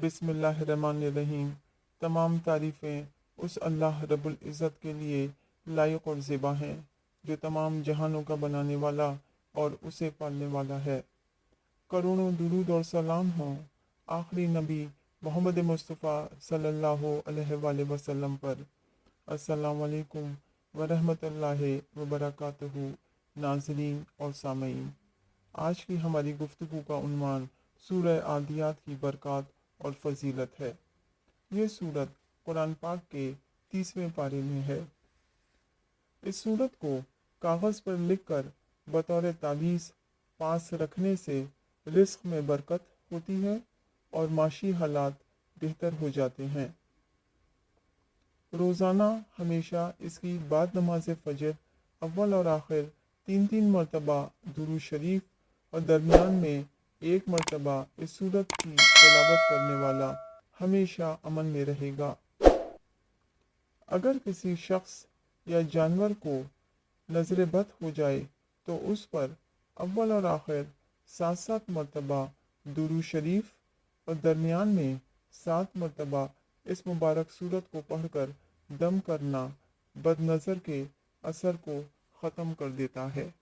बिस्मिल्लाहिर्रहमानिर्रहीम। तमाम तारीफ़ें उस अल्लाह रब्बुल इज़्ज़त के लिए लायक और ज़िबा हैं जो तमाम जहानों का बनाने वाला और उसे पालने वाला है। करोड़ों दुरूद और सलाम हों आखिरी नबी मोहम्मद मुस्तफ़ा सल्लल्लाहु अलैहि वसल्लम पर। अस्सलाम वालेकुम व रहमतुल्लाहि व बरकातहू। नाज़रीन और सामईन, आज की हमारी गुफ्तगू का उन्वान सूरह आदियात की बरक़ात और फजीलत है। ये सूरत कुरान पाक के 30वें पारे में है। इस सूरत को कागज़ पर लिखकर बतौर तावीज़ पास रखने से रिज़्क़ में बरकत होती है और माशी हालात बेहतर हो जाते हैं। रोज़ाना हमेशा इसकी बाद नमाज फ़जर अव्वल और आखिर 3-3 मरतबा दुरूद शरीफ और दरमियान में 1 मरतबा इस सूरत की तिलावत करने वाला हमेशा अमन में रहेगा। अगर किसी शख्स या जानवर को नज़र बद हो जाए तो उस पर अव्वल और आखिर 7-7 मरतबा दुरूद शरीफ और दरमियान में 7 मरतबा इस मुबारक सूरत को पढ़कर दम करना बदनज़र के असर को ख़त्म कर देता है।